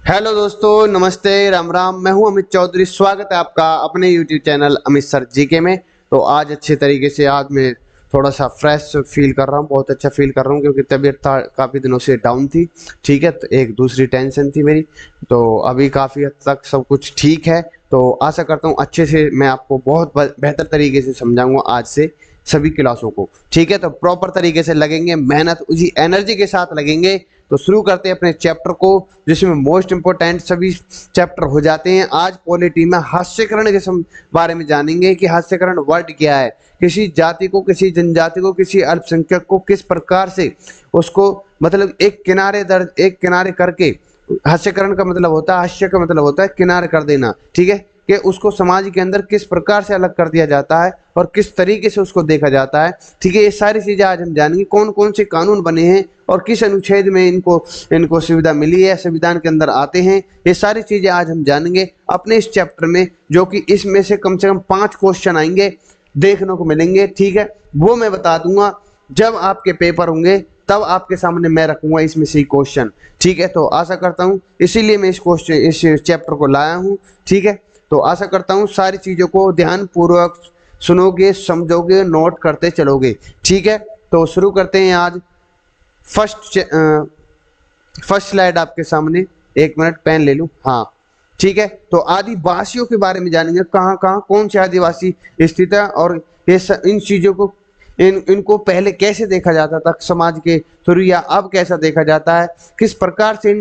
Hello दोस्तों, नमस्ते, राम राम। मैं हूं अमित चौधरी। स्वागत है आपका अपने YouTube channel Amit sir GK में। तो आज अच्छे तरीके से आज मैं थोड़ा सा फ्रेश फील कर रहा हूं, बहुत अच्छा फील कर रहा हूं क्योंकि तबीयत था काफ़ी दिनों से डाउन थी। ठीक है, तो एक दूसरी टेंशन थी मेरी। तो अभी काफ़ी हद तक सब कुछ ठीक है। तो आशा करता हूं अच्छे से मैं आपको बहुत बेहतर तरीके से समझाऊंगा आज से सभी क्लासों को। ठीक है, तो प्रॉपर तरीके से लगेंगे, मेहनत उसी एनर्जी के साथ लगेंगे। तो शुरू करते हैं अपने चैप्टर को, जिसमें मोस्ट इंपोर्टेंट सभी चैप्टर हो जाते हैं। आज पॉलिटी में हास्यकरण के बारे में जानेंगे कि हास्यकरण वर्ड क्या है, किसी जाति को, किसी जनजाति को, किसी अल्पसंख्यक को किस प्रकार से उसको मतलब एक किनारे करके। हास्यकरण का मतलब होता है, हास्य का मतलब होता है किनारे कर देना। ठीक है, कि उसको समाज के अंदर किस प्रकार से अलग कर दिया जाता है और किस तरीके से उसको देखा जाता है। ठीक है, ये सारी चीजें आज हम जानेंगे। कौन कौन से कानून बने हैं और किस अनुच्छेद में इनको इनको सुविधा मिली है, संविधान के अंदर आते हैं। ये सारी चीजें आज हम जानेंगे अपने इस चैप्टर में, जो कि इसमें से कम 5 क्वेश्चन आएंगे, देखने को मिलेंगे। ठीक है, वो मैं बता दूंगा जब आपके पेपर होंगे, तब आपके सामने मैं रखूंगा इसमें से क्वेश्चन। ठीक है, तो आशा करता हूं, इसीलिए मैं इस चैप्टर को लाया हूं। ठीक है, तो आशा करता हूँ सारी चीजों को ध्यान पूर्वक सुनोगे, समझोगे, नोट करते चलोगे। ठीक है, तो शुरू करते हैं आज। फर्स्ट फर्स्ट स्लाइड आपके सामने। एक मिनट पेन ले लूं। हाँ, ठीक है, तो आदिवासियों के बारे में जानेंगे। कहाँ कहाँ कौन से आदिवासी स्थित है और इन चीजों को इनको पहले कैसे देखा जाता था समाज के थ्रू, या अब कैसा देखा जाता है, किस प्रकार से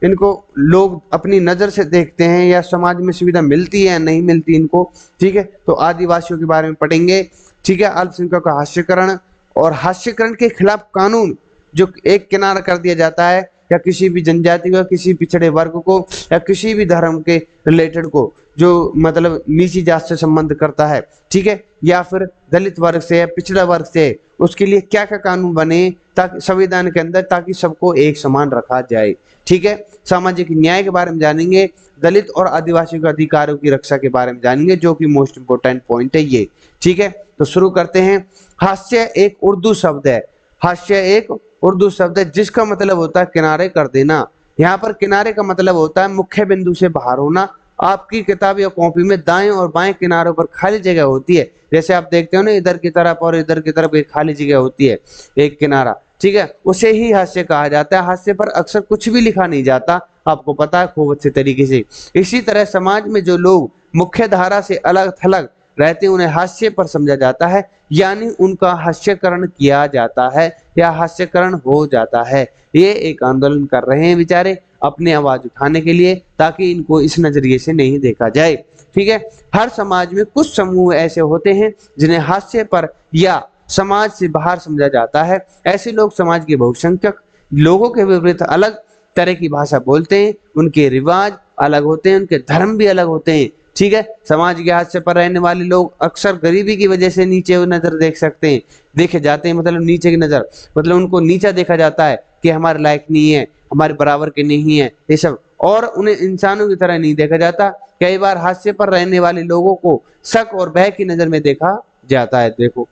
इनको लोग अपनी नजर से देखते हैं, या समाज में सुविधा मिलती है या नहीं मिलती इनको। ठीक है, तो आदिवासियों के बारे में पढ़ेंगे। ठीक है, अल्पसंख्यकों का हास्यकरण और हास्यकरण के खिलाफ कानून, जो एक किनारा कर दिया जाता है, या किसी भी जनजाति को, किसी पिछड़े वर्ग को, या किसी भी धर्म के रिलेटेड को, जो मतलब नीची जात से संबंध करता है। ठीक है, या फिर दलित वर्ग से या पिछड़ा वर्ग से, उसके लिए क्या क्या कानून बने ताकि संविधान के अंदर, ताकि सबको एक समान रखा जाए। ठीक है, सामाजिक न्याय के बारे में जानेंगे, दलित और आदिवासी के अधिकारों की रक्षा के बारे में जानेंगे, जो कि मोस्ट इंपोर्टेंट पॉइंट है ये। ठीक है, तो शुरू करते हैं। हास्य एक उर्दू शब्द है। हास्य एक उर्दू शब्द है जिसका मतलब होता है किनारे कर देना। यहाँ पर किनारे का मतलब होता है मुख्य बिंदु से बाहर होना। आपकी किताब या कॉपी में दाएं और बाएं किनारों पर खाली जगह होती है, जैसे आप देखते हो ना, इधर की तरफ और इधर की तरफ एक खाली जगह होती है, एक किनारा। ठीक है, उसे ही हास्य कहा जाता है। हास्य पर अक्सर कुछ भी लिखा नहीं जाता, आपको पता है खूब अच्छे तरीके से। इसी तरह समाज में जो लोग मुख्य धारा से अलग थलग रहते हैं, उन्हें हास्य पर समझा जाता है, यानी उनका हास्यकरण किया जाता है या हास्यकरण हो जाता है। ये एक आंदोलन कर रहे हैं बेचारे अपनी आवाज उठाने के लिए, ताकि इनको इस नजरिए से नहीं देखा जाए। ठीक है, हर समाज में कुछ समूह ऐसे होते हैं जिन्हें हास्य पर या समाज से बाहर समझा जाता है। ऐसे लोग समाज के बहुसंख्यक लोगों के विपरीत अलग तरह की भाषा बोलते हैं, उनके रिवाज अलग होते हैं, उनके धर्म भी अलग होते हैं। ठीक है, समाज के हाथ से पर रहने वाले लोग अक्सर गरीबी की वजह से नीचे नजर देखे जाते हैं, मतलब नीचे की नजर, मतलब उनको नीचा देखा जाता है कि हमारे लायक नहीं है, हमारे बराबर के नहीं है, ये सब। और उन्हें इंसानों की तरह नहीं देखा जाता। कई बार हास्य पर रहने वाले लोगों को शक और भय की नजर में देखा जाता है। देखो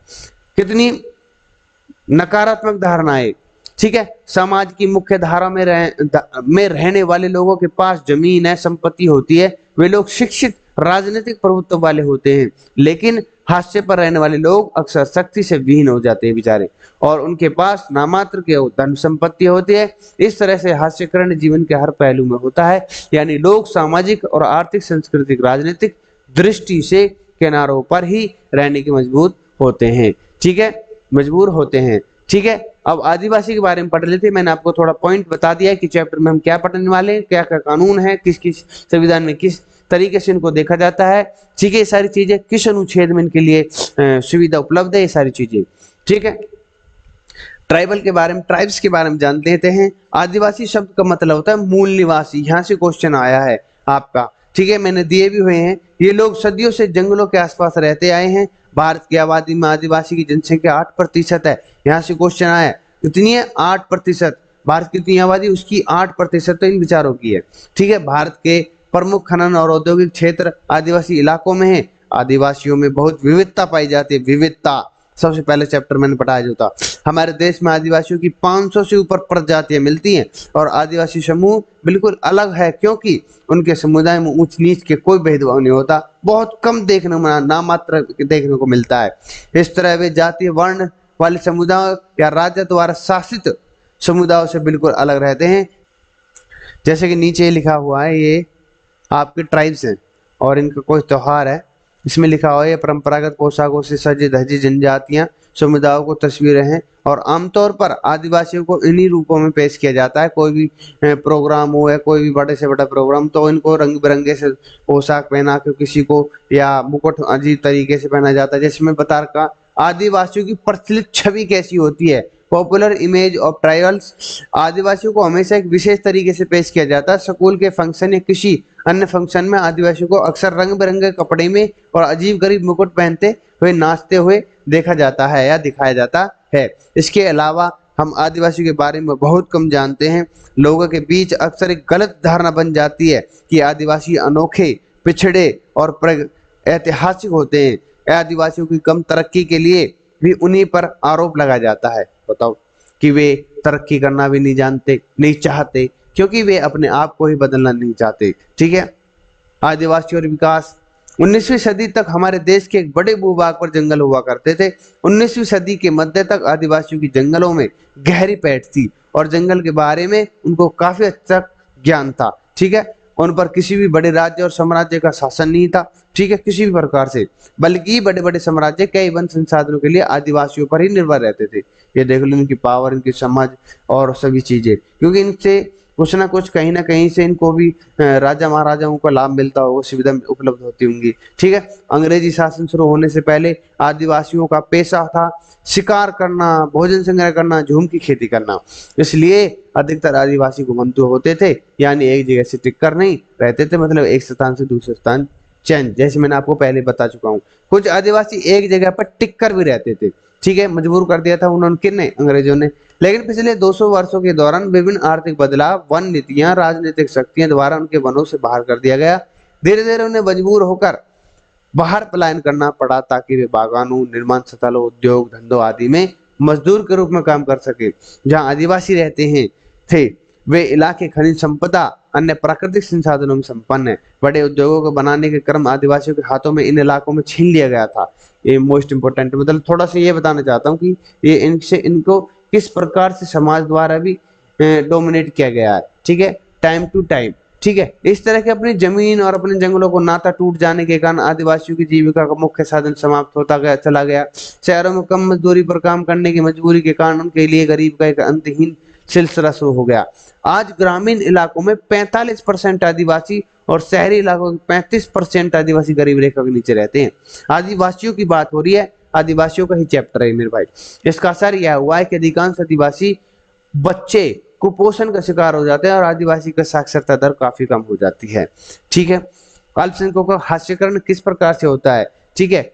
कितनी नकारात्मक धारणाएं। ठीक है, समाज की मुख्य धारा में रहने वाले लोगों के पास जमीन है, संपत्ति होती है, वे लोग शिक्षित, राजनीतिक प्रभुत्व वाले होते हैं। लेकिन हास्य पर रहने वाले लोग अक्सर शक्ति से विहीन हो जाते हैं बेचारे, और उनके पास नामात्र के धन संपत्ति होती है। इस तरह से हास्यकरण जीवन के हर पहलू में होता है, यानी लोग सामाजिक और आर्थिक, सांस्कृतिक, राजनीतिक दृष्टि से किनारों पर ही रहने के मजबूर होते हैं। ठीक है, मजबूर होते हैं। ठीक है, अब आदिवासी के बारे में पढ़ लेते हैं। मैंने आपको थोड़ा पॉइंट बता दिया है कि चैप्टर में हम क्या पढ़ने वाले हैं, क्या क्या कानून है, किस किस संविधान में किस तरीके से इनको देखा जाता है। ठीक है, ये सारी चीजें किस अनुच्छेद में इनके लिए सुविधा उपलब्ध है, ये सारी चीजें। ठीक है, ट्राइबल के बारे में, ट्राइब्स के बारे में जान लेते हैं। आदिवासी शब्द का मतलब होता है मूल निवासी। यहाँ से क्वेश्चन आया है आपका। ठीक है, मैंने दिए भी हुए हैं। ये लोग सदियों से जंगलों के आसपास रहते आए हैं। भारत की आबादी में आदिवासी की जनसंख्या 8% है। यहाँ से क्वेश्चन आया कितनी है, 8%। भारत की कितनी आबादी, उसकी 8% तो इन विचारों की है। ठीक है, भारत के प्रमुख खनन और औद्योगिक क्षेत्र आदिवासी इलाकों में है। आदिवासियों में बहुत विविधता पाई जाती है, विविधता। सबसे पहले चैप्टर मैंने पढ़ाया जो था। हमारे देश में आदिवासियों की 500 से ऊपर प्रजातियां मिलती हैं और आदिवासी समूह बिल्कुल अलग है क्योंकि उनके समुदाय में ऊंच नीच के कोई भेदभाव नहीं होता, बहुत कम देखने में नाम मात्र देखने को मिलता है। इस तरह वे जातीय वर्ण वाले समुदाय या राज्य द्वारा शासित समुदायों से बिल्कुल अलग रहते हैं। जैसे कि नीचे लिखा हुआ है, ये आपके ट्राइब्स हैं और इनका कोई त्योहार है। इसमें लिखा हुआ है ये परंपरागत पोशाकों से सजी धजी जनजातियां समुदायों को तस्वीरें हैं और आमतौर पर आदिवासियों को इन्हीं रूपों में पेश किया जाता है। कोई भी प्रोग्राम हो या कोई भी बड़े से बड़ा प्रोग्राम तो इनको रंग बिरंगे से पोशाक पहना के किसी को या मुकुट अजीब तरीके से पहना जाता है। जैसे मैं बता रहा, आदिवासियों की प्रचलित छवि कैसी होती है। पॉपुलर इमेज ऑफ ट्राइबल्स, आदिवासियों को हमेशा एक विशेष तरीके से पेश किया जाता है। स्कूल के फंक्शन या किसी अन्य फंक्शन में आदिवासियों को अक्सर रंग बिरंगे कपड़े में और अजीब गरीब मुकुट पहनते हुए नाचते हुए देखा जाता है या दिखाया जाता है। इसके अलावा हम आदिवासियों के बारे में बहुत कम जानते हैं। लोगों के बीच अक्सर एक गलत धारणा बन जाती है कि आदिवासी अनोखे, पिछड़े और ऐतिहासिक होते हैं। आदिवासियों की कम तरक्की के लिए भी उन्हीं पर आरोप लगाया जाता है। बताओ कि वे तरक्की करना भी नहीं जानते, नहीं चाहते, क्योंकि वे अपने आप को ही बदलना नहीं चाहते। ठीक है। आदिवासी और विकास, 19वीं सदी तक हमारे देश के एक बड़े भूभाग पर जंगल हुआ करते थे। 19वीं सदी के मध्य तक आदिवासियों की जंगलों में गहरी पैठ थी और जंगल के बारे में उनको काफी अच्छा ज्ञान था। ठीक है। उन पर किसी भी बड़े राज्य और साम्राज्य का शासन नहीं था। ठीक है, किसी भी प्रकार से, बल्कि बड़े बड़े साम्राज्य कई वन संसाधनों के लिए आदिवासियों पर ही निर्भर रहते थे। ये देख लो इनकी पावर, इनकी समझ और सभी चीजें, क्योंकि इनसे कुछ ना कुछ कहीं ना कहीं से इनको भी राजा महाराजाओं का लाभ मिलता होगा, सुविधा उपलब्ध होती होंगी। ठीक है। अंग्रेजी शासन शुरू होने से पहले आदिवासियों का पेशा था शिकार करना, भोजन संग्रह करना, झूम की खेती करना। इसलिए अधिकतर आदिवासी घुमंतु होते थे, यानी एक जगह से टिक कर नहीं रहते थे, मतलब एक स्थान से दूसरे स्थान चेंज। जैसे मैंने आपको पहले बता चुका हूँ, कुछ आदिवासी एक जगह पर टिक कर भी रहते थे। ठीक है, मजबूर कर दिया था उन्होंने, किसने? अंग्रेजों ने। लेकिन पिछले 200 वर्षों के दौरान विभिन्न आर्थिक बदलाव, वन नीतियां, राजनीतिक शक्तियां द्वारा उनके वनों से बाहर कर दिया गया। धीरे धीरे उन्हें मजबूर होकर बाहर पलायन करना पड़ा ताकि वे बागानों, निर्माण स्थलों, उद्योग धंधों आदि में मजदूर के रूप में काम कर सके। जहां आदिवासी रहते हैं थे वे इलाके खनिज संपदा, अन्य प्राकृतिक संसाधनों में संपन्न है। बड़े उद्योगों को बनाने के क्रम आदिवासियों के हाथों में इन इलाकों में छीन लिया गया था। ये मोस्ट इंपोर्टेंट, मतलब थोड़ा सा ये बताना चाहता हूँ कि ये इनसे इनको किस प्रकार से समाज द्वारा भी डोमिनेट किया गया है। ठीक है, टाइम टू टाइम। ठीक है, इस तरह के अपनी जमीन और अपने जंगलों को नाता टूट जाने के कारण आदिवासियों की जीविका का मुख्य साधन समाप्त होता गया चला गया। शहरों में कम मजदूरी पर काम करने की मजबूरी के कारण उनके लिए गरीब का एक अंतहीन सिलसिला शुरू हो गया। आज ग्रामीण इलाकों में 45% आदिवासी और शहरी इलाकों में 35% आदिवासी गरीब रेखा के नीचे रहते हैं। आदिवासियों की बात हो रही है, आदिवासियों का ही चैप्टर है मेरे भाई। इसका असर यह हुआ है कि अधिकांश आदिवासी बच्चे कुपोषण का शिकार हो जाते हैं और आदिवासी का साक्षरता दर काफी कम हो जाती है। ठीक है। अल्पसंख्यकों का हास्यकरण किस प्रकार से होता है? ठीक है,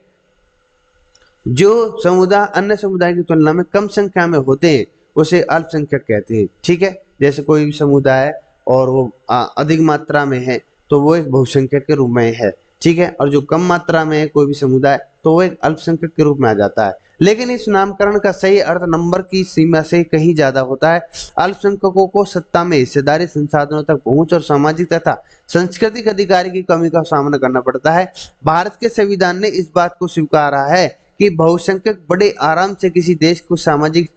जो समुदाय अन्य समुदाय की तुलना में कम संख्या में होते हैं उसे अल्पसंख्यक कहते हैं। ठीक है, जैसे कोई भी समुदाय है और वो अधिक मात्रा में है तो वो एक बहुसंख्यक के रूप में है। ठीक है, और जो कम मात्रा में है कोई भी समुदाय तो वो एक अल्पसंख्यक के रूप में आ जाता है। लेकिन इस नामकरण का सही अर्थ नंबर की सीमा से कहीं ज्यादा होता है। अल्पसंख्यकों को सत्ता में हिस्सेदारी, संसाधनों तक पहुंच और सामाजिक तथा सांस्कृतिक अधिकार की कमी का सामना करना पड़ता है। भारत के संविधान ने इस बात को स्वीकारा है कि बहुसंख्यक बड़े आराम से किसी देश को सामाजिक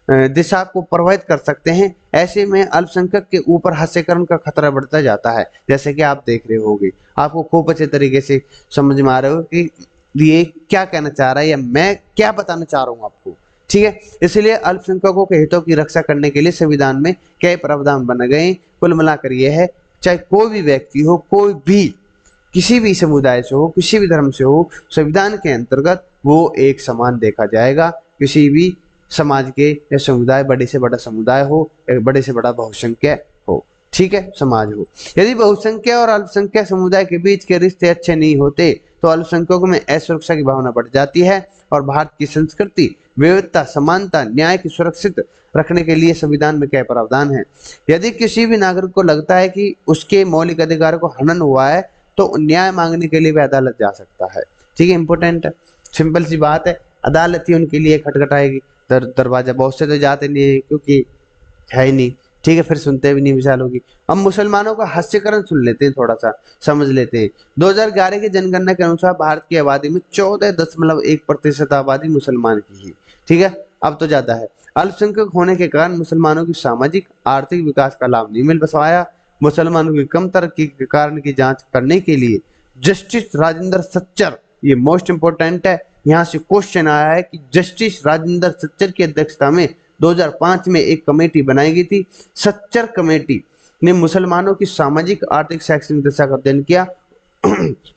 दिशा को प्रभावित कर सकते हैं। ऐसे में अल्पसंख्यक के ऊपर हास्यकरण का खतरा बढ़ता जाता है, जैसे कि आप देख रहे होंगे। आपको खूब अच्छे तरीके से समझ में आ रहे हो कि ये क्या कहना चाह रहा है या मैं क्या बताना चाह रहा हूँ आपको। ठीक है, इसलिए अल्पसंख्यकों के हितों की रक्षा करने के लिए संविधान में कई प्रावधान बने गए। कुल मिलाकर यह है, चाहे कोई भी व्यक्ति हो, कोई भी किसी भी समुदाय से हो, किसी भी धर्म से हो, संविधान के अंतर्गत वो एक समान देखा जाएगा। किसी भी समाज के या समुदाय, बड़े से बड़ा समुदाय हो, एक बड़े से बड़ा बहुसंख्यक हो, ठीक है, समाज हो। यदि बहुसंख्यक और अल्पसंख्यक समुदाय के बीच के रिश्ते अच्छे नहीं होते तो अल्पसंख्यकों में असुरक्षा की भावना बढ़ जाती है। और भारत की संस्कृति, विविधता, समानता, न्याय की सुरक्षित रखने के लिए संविधान में क्या प्रावधान है। यदि किसी भी नागरिक को लगता है कि उसके मौलिक अधिकारों को हनन हुआ है तो न्याय मांगने के लिए वह अदालत जा सकता है। ठीक है, इंपोर्टेंट है, सिंपल सी बात है। अदालत ही उनके लिए खटखटाएगी दरवाजा। बहुत से तो जाते नहीं है क्योंकि है ही नहीं, ठीक है, फिर सुनते भी नहीं विशाल होगी। अब मुसलमानों का हास्यकरण सुन लेते हैं, थोड़ा सा समझ लेते हैं। 2011 की जनगणना के अनुसार भारत की आबादी में 14.1% आबादी मुसलमान की है, ठीक है, अब तो ज्यादा है। अल्पसंख्यक होने के कारण मुसलमानों की सामाजिक आर्थिक विकास का लाभ नहीं मिल पाया। मुसलमानों की कम तरक्की के कारण की जांच करने के लिए जस्टिस राजेंद्र सच्चर, ये मोस्ट इंपोर्टेंट है, यहाँ से क्वेश्चन आया है कि जस्टिस राजेंद्र सच्चर की अध्यक्षता में 2005 में एक कमेटी बनाई गई थी। सच्चर कमेटी ने मुसलमानों की सामाजिक आर्थिक शैक्षणिक दशा का अध्ययन किया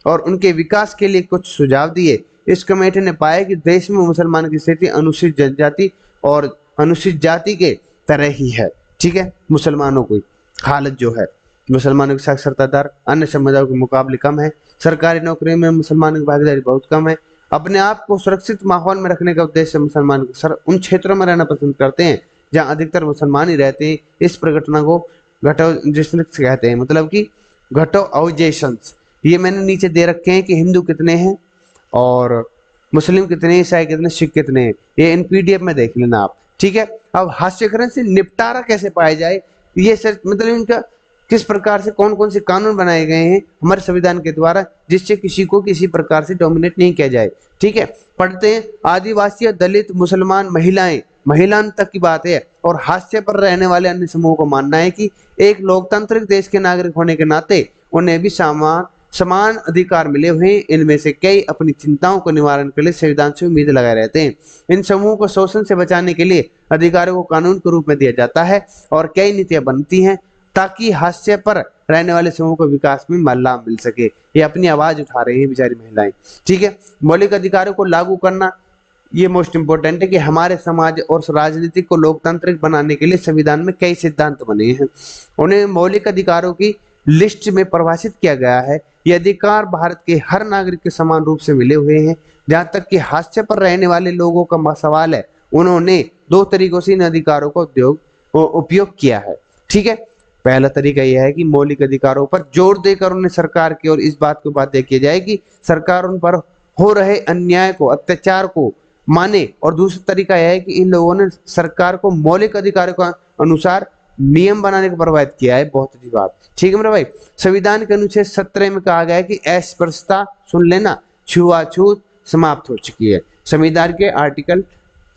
और उनके विकास के लिए कुछ सुझाव दिए। इस कमेटी ने पाया कि देश में मुसलमानों की स्थिति अनुसूचित जनजाति और अनुसूचित जाति के तरह ही है, ठीक है। मुसलमानों की हालत जो है, मुसलमानों की साक्षरता दर अन्य समुदायों के मुकाबले कम है। सरकारी नौकरी में मुसलमानों की भागीदारी बहुत कम है। अपने आप को सुरक्षित माहौल में रखने का उद्देश्य मुसलमान उन क्षेत्रों में रहना पसंद करते हैं जहां अधिकतर मुसलमान ही रहते हैं। इस प्रघटना को घटो कहते हैं, मतलब कि घटोआइजेशंस। ये मैंने नीचे दे रखे हैं कि हिंदू कितने हैं और मुस्लिम कितने, ईसाई कितने, सिख कितने हैं, ये इन पीडीएफ में देख लेना आप, ठीक है। अब हास्यकरण से निपटारा कैसे पाया जाए, ये सर मतलब इनका किस प्रकार से कौन कौन से कानून बनाए गए हैं हमारे संविधान के द्वारा जिससे किसी को किसी प्रकार से डोमिनेट नहीं किया जाए, ठीक है। पढ़ते हैं, आदिवासी, दलित, मुसलमान, महिलाएं तक की बात है और हास्य पर रहने वाले अन्य समूहों को मानना है कि एक लोकतांत्रिक देश के नागरिक होने के नाते उन्हें भी समान अधिकार मिले हुए हैं। इनमें से कई अपनी चिंताओं को निवारण के लिए संविधान से उम्मीद लगाए रहते हैं। इन समूहों को शोषण से बचाने के लिए अधिकारों को कानून के रूप में दिया जाता है और कई नीतियां बनती हैं ताकि हास्य पर रहने वाले समूह को विकास में लाभ मिल सके। ये अपनी आवाज उठा रही है बेचारी महिलाएं, ठीक है। मौलिक अधिकारों को लागू करना, ये मोस्ट इंपोर्टेंट है कि हमारे समाज और राजनीति को लोकतांत्रिक बनाने के लिए संविधान में कई सिद्धांत बने हैं। उन्हें मौलिक अधिकारों की लिस्ट में परिभाषित किया गया है। ये अधिकार भारत के हर नागरिक के समान रूप से मिले हुए हैं। जहां तक कि हास्य पर रहने वाले लोगों का सवाल है, उन्होंने 2 तरीकों से इन अधिकारों का उपयोग किया है, ठीक है। पहला तरीका यह है कि मौलिक अधिकारों पर जोर देकर उन्हें सरकार की और इस बात को बात देखी जाए कि सरकार उन पर हो रहे अन्याय को, अत्याचार को माने। और दूसरा तरीका यह है कि इन लोगों ने सरकार को मौलिक अधिकारों के अनुसार नियम बनाने को प्रभावित किया है। बहुत अच्छी बात, ठीक है मेरे भाई। संविधान के अनुच्छेद 17 में कहा गया है कि अस्पृश्यता, सुन लेना, छुआछूत समाप्त हो चुकी है। संविधान के आर्टिकल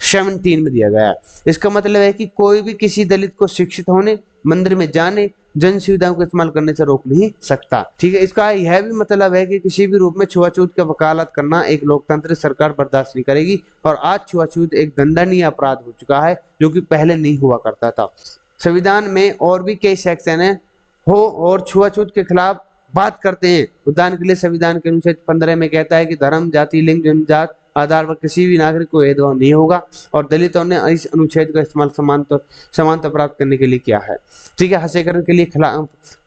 17 में दिया गया है। इसका मतलब है कि कोई भी किसी दलित को शिक्षित होने, मंदिर में जाने, जन सुविधाओं को इस्तेमाल करने से रोक नहीं सकता, ठीक है। इसका यह भी मतलब है कि किसी भी रूप में छुआछूत का वकालत करना एक लोकतांत्रिक सरकार बर्दाश्त नहीं करेगी। और आज छुआछूत एक दंडनीय अपराध हो चुका है जो कि पहले नहीं हुआ करता था। संविधान में और भी कई सेक्शन है हो और छुआछूत के खिलाफ बात करते हैं। उदाहरण के लिए संविधान के अनुच्छेद 15 में कहता है कि धर्म, जाति, लिंग, जनजात आधार पर किसी भी नागरिक को भेदभाव नहीं होगा। और दलितों ने इस अनुच्छेद का इस्तेमाल समानता प्राप्त करने के लिए किया है, ठीक है। हास्यकरण के लिए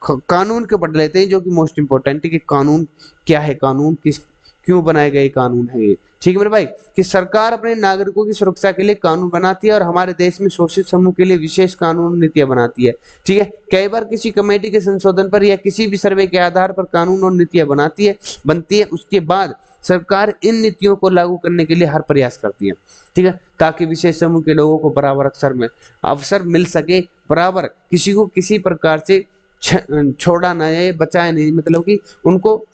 कानून के पढ़ लेते हैं जो कि मोस्ट इंपोर्टेंट है कि कानून क्या है, कानून किस क्यों बनाए गए कानून है ये, ठीक है मेरे भाई। कि सरकार अपने नागरिकों की सुरक्षा के लिए कानून बनाती है और हमारे देश में शोषित समूह के लिए विशेष कानून नीतियां बनाती है, ठीक है। कई बार किसी कमेटी के संशोधन पर या किसी भी सर्वे के आधार पर कानून और नीतियां बनती है। उसके बाद सरकार इन नीतियों को लागू करने के लिए हर प्रयास करती है, ठीक है, ताकि विशेष समूह के लोगों को बराबर अवसर मिल सके, बराबर किसी को किसी प्रकार से छोड़ा ना जाए, बचाया नहीं, मतलब कि उनको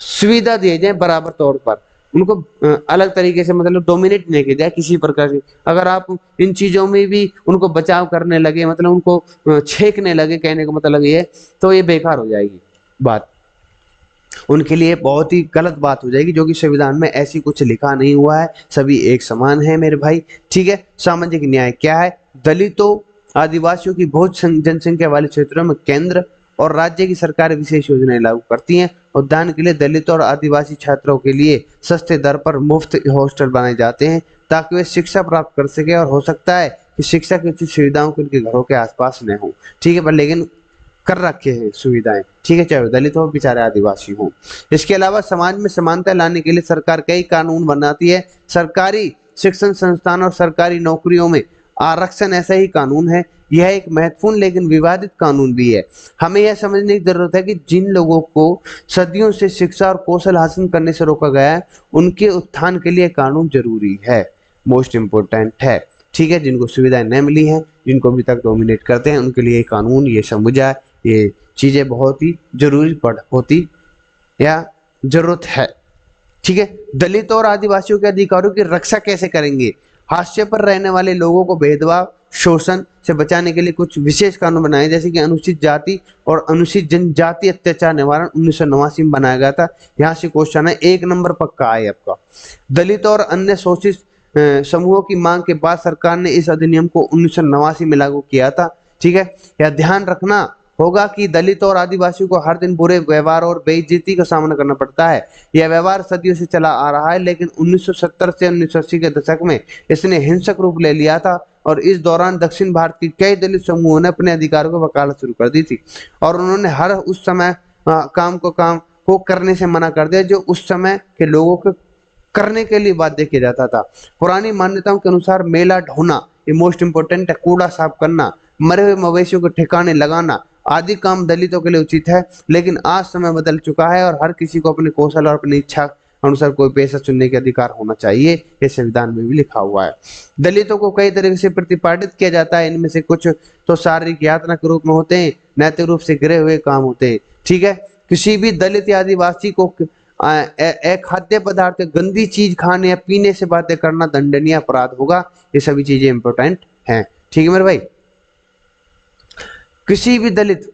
सुविधा दी जाए बराबर तौर पर, उनको अलग तरीके से मतलब डोमिनेट नहीं किया जाए किसी प्रकार से। अगर आप इन चीजों में भी उनको बचाव करने लगे, मतलब उनको छेकने लगे, कहने का मतलब ये, तो ये बेकार हो जाएगी बात, उनके लिए बहुत ही गलत बात हो जाएगी, जो कि संविधान में ऐसी कुछ लिखा नहीं हुआ है। सभी एक समान है मेरे भाई, ठीक है। सामाजिक न्याय क्या है? दलितों, आदिवासियों की बहुत जनसंख्या वाले क्षेत्रों में केंद्र और राज्य की सरकार विशेष योजनाएं लागू करती हैं। उदाहरण के लिए दलितों और आदिवासी छात्रों के लिए सस्ते दर पर मुफ्त हॉस्टल बनाए जाते हैं ताकि वे शिक्षा प्राप्त कर सके। और हो सकता है कि शिक्षा की उचित सुविधाओं को उनके घरों के आसपास न हो, ठीक है, पर लेकिन कर रखे हैं सुविधाएं, ठीक है, चाहे दलित हो, बेचारे आदिवासी हो। इसके अलावा समाज में समानता लाने के लिए सरकार कई कानून बनाती है। सरकारी शिक्षण संस्थान और सरकारी नौकरियों में आरक्षण ऐसा ही कानून है। यह एक महत्वपूर्ण लेकिन विवादित कानून भी है। हमें यह समझने की जरूरत है कि जिन लोगों को सदियों से शिक्षा और कौशल हासिल करने से रोका गया है, उनके उत्थान के लिए कानून जरूरी है, मोस्ट इम्पोर्टेंट है। ठीक है, जिनको सुविधाएं नहीं मिली हैं, जिनको अभी तक डोमिनेट करते हैं, उनके लिए कानून, ये समुदाय, ये चीजें बहुत ही जरूरी होती या जरूरत है। ठीक है, दलित और आदिवासियों के अधिकारों की रक्षा कैसे करेंगे? हाशिए पर रहने वाले लोगों को भेदभाव, शोषण से बचाने के लिए कुछ विशेष कानून बनाए, जैसे कि अनुसूचित जाति और अनुसूचित जनजाति अत्याचार निवारण 1989 में बनाया गया था। यहाँ से क्वेश्चन है, 1 नंबर पक्का है आपका। दलित और अन्य शोषित समूहों की मांग के बाद सरकार ने इस अधिनियम को 1989 में लागू किया था। ठीक है, यह ध्यान रखना होगा कि दलित और आदिवासियों को हर दिन बुरे व्यवहार और बेइज्जती का सामना करना पड़ता है। यह व्यवहार सदियों से चला आ रहा है, लेकिन 1970 से 1980 के दशक में इसने हिंसक रूप ले लिया था और इस दौरान दक्षिण भारत के कई दलित समूहों ने अपने अधिकारों की वकालत शुरू कर दी थी और उन्होंने हर उस समय काम को करने से मना कर दिया जो उस समय के लोगों को करने के लिए बाध्य किया जाता था। पुरानी मान्यताओं के अनुसार मेला ढोना, ये मोस्ट इंपोर्टेंट है, कूड़ा साफ करना, मरे हुए मवेशियों को ठिकाने लगाना आदि काम दलितों के लिए उचित है। लेकिन आज समय बदल चुका है और हर किसी को अपने कौशल और अपनी इच्छा अनुसार कोई पेशा चुनने के अधिकार होना चाहिए, ये संविधान में भी लिखा हुआ है। दलितों को कई तरीके से प्रतिपादित किया जाता है, इनमें से कुछ तो शारीरिक यातना के रूप में होते हैं, नैतिक रूप से गिरे हुए काम होते हैं। ठीक है, किसी भी दलित या आदिवासी को खाद्य पदार्थ गंदी चीज खाने या पीने से बातें करना दंडनीय अपराध होगा। ये सभी चीजें इंपॉर्टेंट हैं। ठीक है मेरे भाई, किसी भी दलित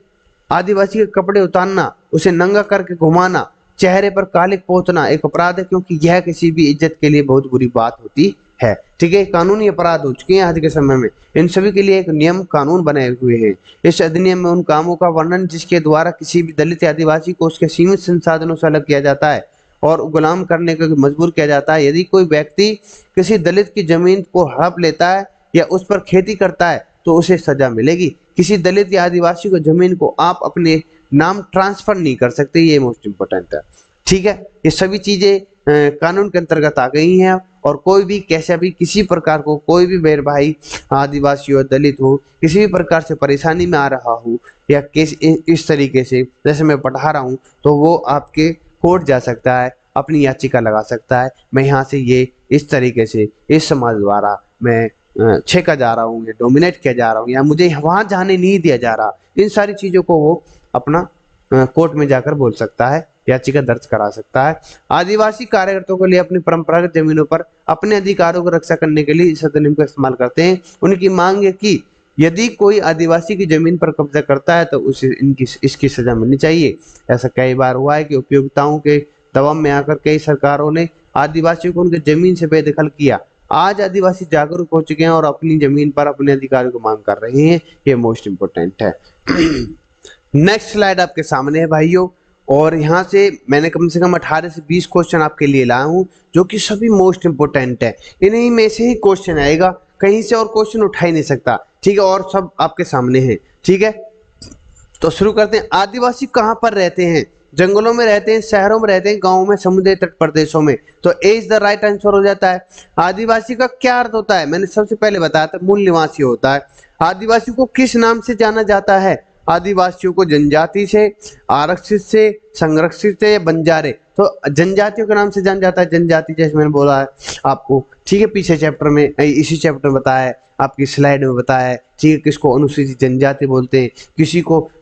आदिवासी के कपड़े उतारना, उसे नंगा करके घुमाना, चेहरे पर कालिक पोतना एक अपराध है, क्योंकि यह किसी भी इज्जत के लिए बहुत बुरी बात होती है। ठीक है, कानूनी अपराध हो चुके हैं आज के समय में। इन सभी के लिए एक नियम कानून बनाए हुए हैं। इस अधिनियम में उन कामों का वर्णन जिसके द्वारा किसी भी दलित या आदिवासी को उसके सीमित संसाधनों से अलग किया जाता है और गुलाम करने को मजबूर किया जाता है। यदि कोई व्यक्ति किसी दलित की जमीन को हड़प लेता है या उस पर खेती करता है तो उसे सजा मिलेगी। किसी दलित या आदिवासी को जमीन को आप अपने नाम ट्रांसफर नहीं कर सकते, ये मोस्ट इंपोर्टेंट है। ठीक है, ये सभी चीजें कानून के अंतर्गत आ गई हैं और कोई भी कैसा भी किसी प्रकार को कोई भी मेरे भाई आदिवासी हो, दलित हो, किसी भी प्रकार से परेशानी में आ रहा हो या इस तरीके से जैसे मैं पढ़ा रहा हूँ, तो वो आपके कोर्ट जा सकता है, अपनी याचिका लगा सकता है, मैं यहाँ से ये इस तरीके से इस समाज द्वारा मैं छेका जा रहा हूँ या डोमिनेट किया जा रहा हूँ या मुझे वहां जाने नहीं दिया जा रहा, इन सारी चीजों को वो अपना कोर्ट में जाकर बोल सकता है, याचिका दर्ज करा सकता है। आदिवासी कार्यकर्ताओं के लिए अपनी परंपरागत जमीनों पर अपने अधिकारों की रक्षा करने के लिए इस अधिनियम का इस्तेमाल करते हैं। उनकी मांग है कि यदि कोई आदिवासी की जमीन पर कब्जा करता है तो उसे इसकी सजा मिलनी चाहिए। ऐसा कई बार हुआ है कि उपयोगिताओं के दबाव में आकर कई सरकारों ने आदिवासियों को उनके जमीन से बेदखल किया। आज आदिवासी जागरूक हो चुके हैं और अपनी जमीन पर अपने अधिकारों को मांग कर रहे हैं, ये मोस्ट इंपोर्टेंट है। नेक्स्ट स्लाइड आपके सामने है भाइयों, और यहाँ से मैंने कम से कम 18 से 20 क्वेश्चन आपके लिए लाया हूँ जो कि सभी मोस्ट इंपोर्टेंट है। इन्हीं में से ही क्वेश्चन आएगा, कहीं से और क्वेश्चन उठा ही नहीं सकता। ठीक है, और सब आपके सामने है। ठीक है, तो शुरू करते हैं। आदिवासी कहाँ पर रहते हैं? जंगलों में रहते हैं, शहरों में रहते हैं, गाँव में, समुद्री तट प्रदेशों में। तो ए इज द राइट आंसर हो जाता है। आदिवासी का क्या अर्थ होता है? मैंने सबसे पहले बताया था, मूल निवासी होता है। आदिवासी को किस नाम से जाना जाता है? आदिवासियों को जनजाति से, आरक्षित से, संरक्षित से, बंजारे। तो जनजातियों के नाम से जाना जाता है, जनजाति, जैसे मैंने बोला है आपको। ठीक है, पीछे चैप्टर में, इसी चैप्टर में बताया है, आपकी स्लाइड में बताया है। ठीक है, किसको अनुसूचित जनजाति बोलते हैं,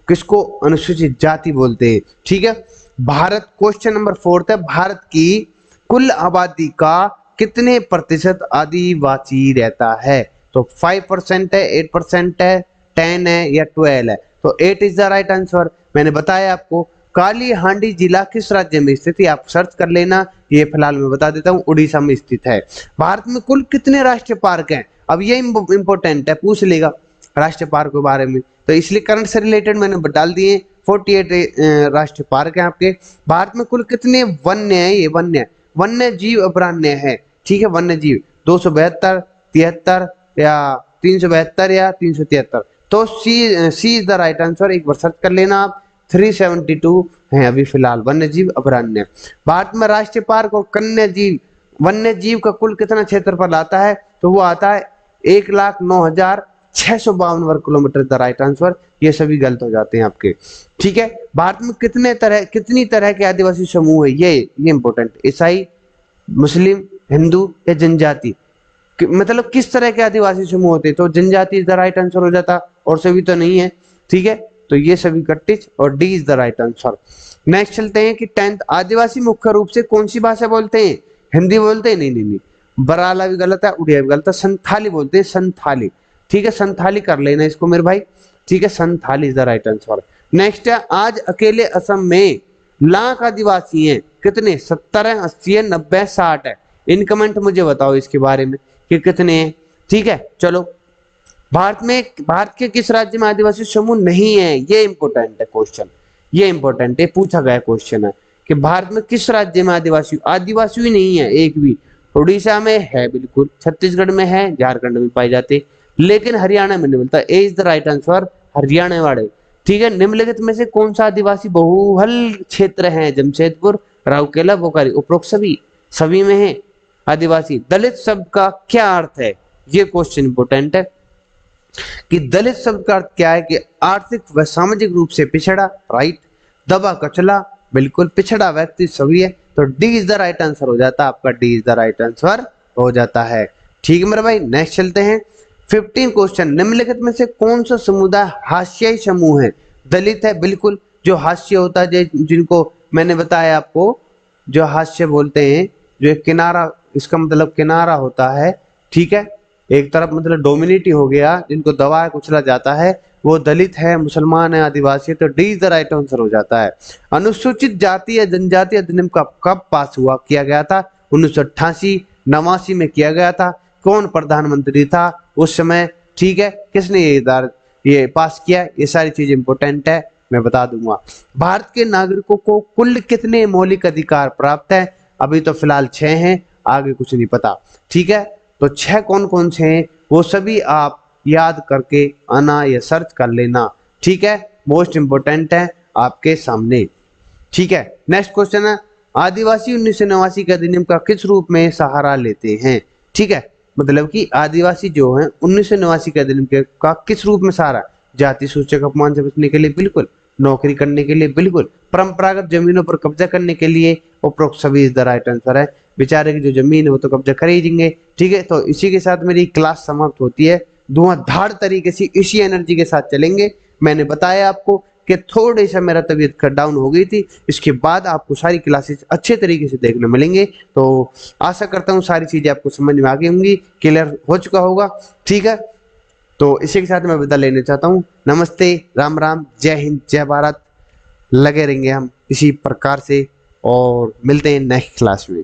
किसको अनुसूचित जाति बोलते हैं। ठीक है, भारत, क्वेश्चन नंबर 4 है, भारत की कुल आबादी का कितने प्रतिशत आदिवासी रहता है? तो 5% है, 8% है, 10 है या 12 है? तो 8 इज द राइट आंसर। मैंने बताया आपको। काली हांडी जिला किस राज्य में स्थित है? आप सर्च कर लेना, ये फिलहाल मैं बता देता हूँ, उड़ीसा में स्थित है। भारत में कुल कितने राष्ट्रीय पार्क हैं? अब ये इंपॉर्टेंट है, पूछ लेगा राष्ट्रीय पार्क के बारे में, तो इसलिए करंट से रिलेटेड मैंने डाल दिए। 48 राष्ट्रीय पार्क है आपके। भारत में कुल कितने वन्य है? ये वन्य जीव अभयारण्य है। ठीक है, वन्य जीव 272, 73 या 372 या 373। तो सी इज द राइट आंसर। एक बार सर्च कर लेना आप। 372 है अभी फिलहाल वन्य जीव अभयारण्य। भारत में राष्ट्रीय पार्क और वन्य जीव का कुल कितना क्षेत्रफल आता है? तो वो आता है 1,09,652 वर्ग किलोमीटर द राइट आंसर। ये सभी गलत हो जाते हैं आपके। ठीक है, भारत में कितनी तरह के आदिवासी समूह है, ये इंपॉर्टेंट। ईसाई, मुस्लिम, हिंदू या जनजाति, मतलब किस तरह के आदिवासी समूह होते हैं, तो जनजाति इज द राइट आंसर हो जाता, और सभी तो नहीं है। ठीक है, तो ये सभी कट्टिज और D is the right answer. Next चलते हैं कि 10th, आदिवासी मुख्य रूप से कौन सी भाषा बोलते हैं? हिंदी बोलते हैं? नहीं, बराला भी गलत है, उड़िया भी गलत है, संथाली बोलते हैं, संथाली। ठीक है, संथाली कर लेना इसको मेरे भाई। ठीक है, Santhali is the right answer. Next है, आज अकेले असम में लाख आदिवासी हैं, कितने? 70 है, 80 है, 90 है, 60 है। इन कमेंट मुझे बताओ इसके बारे में कि कितने हैं। ठीक है, चलो, भारत के किस राज्य में आदिवासी समूह नहीं है? ये इंपॉर्टेंट है क्वेश्चन, ये इंपॉर्टेंट है, पूछा गया क्वेश्चन है कि भारत में किस राज्य में आदिवासी ही नहीं है एक भी। उड़ीसा में है बिल्कुल, छत्तीसगढ़ में है, झारखंड में पाए जाते, लेकिन हरियाणा में नहीं मिलता। A is the right answer, Haryana वाले। ठीक है, निम्नलिखित में से कौन सा आदिवासी बहुल क्षेत्र है? जमशेदपुर, राउरकेला, बोकारो। उपरोक्त सभी में है आदिवासी। दलित शब्द का क्या अर्थ है? ये क्वेश्चन इंपोर्टेंट है कि दलित शब्द का अर्थ क्या है कि आर्थिक व सामाजिक रूप से पिछड़ा, राइट। दबा कचला, बिल्कुल। पिछड़ा व्यक्ति, सभी है, तो D is the right answer हो जाता है आपका, D is the right answer हो जाता है। ठीक है मेरे भाई, नेक्स्ट चलते हैं। 15 क्वेश्चन, निम्नलिखित में से कौन सा समुदाय हास्यई समूह है? दलित है, बिल्कुल। जो हास्य होता है, जिनको मैंने बताया आपको, जो हास्य बोलते हैं, जो एक किनारा, इसका मतलब किनारा होता है। ठीक है, एक तरफ मतलब डोमिनेटी हो गया, जिनको दबाया कुचला जाता है, वो दलित है, मुसलमान है, आदिवासी है, तो D is the right answer हो जाता है। अनुसूचित जाति या जनजाति अधिनियम कब पास किया गया था? 1988, 89 में किया गया था। कौन प्रधानमंत्री था उस समय? ठीक है, किसने ये पास किया? ये सारी चीज इंपोर्टेंट है, मैं बता दूंगा। भारत के नागरिकों को कुल कितने मौलिक अधिकार प्राप्त है? अभी तो फिलहाल 6 हैं, आगे कुछ नहीं पता। ठीक है, तो 6 कौन कौन से हैं वो सभी आप याद करके आना या सर्च कर लेना। ठीक है, मोस्ट इंपोर्टेंट है आपके सामने। ठीक है, नेक्स्ट क्वेश्चन है, आदिवासी 1989 के अधिनियम का किस रूप में सहारा लेते हैं? ठीक है, मतलब कि आदिवासी जो है 1989 के अधिनियम का किस रूप में सहारा? जाति सूचक अपमान से बचने के लिए, बिल्कुल। नौकरी करने के लिए, बिल्कुल। परंपरागत जमीनों पर कब्जा करने के लिए, उपरोक्त सभी इज द राइट आंसर है। बेचारे की जो जमीन है वो तो कब्जा खरीदेंगे। ठीक है, तो इसी के साथ मेरी क्लास समाप्त होती है। धुआंधार तरीके से इसी एनर्जी के साथ चलेंगे। मैंने बताया आपको कि थोड़ी सा मेरा तबीयत डाउन हो गई थी, इसके बाद आपको सारी क्लासेस अच्छे तरीके से देखने मिलेंगे। तो आशा करता हूँ सारी चीजें आपको समझ में आ गई होंगी, क्लियर हो चुका होगा। ठीक है, तो इसी के साथ मैं विदा लेना चाहता हूँ। नमस्ते, राम राम, जय हिंद, जय भारत। लगे रहेंगे हम इसी प्रकार से और मिलते हैं नेक्स्ट क्लास में।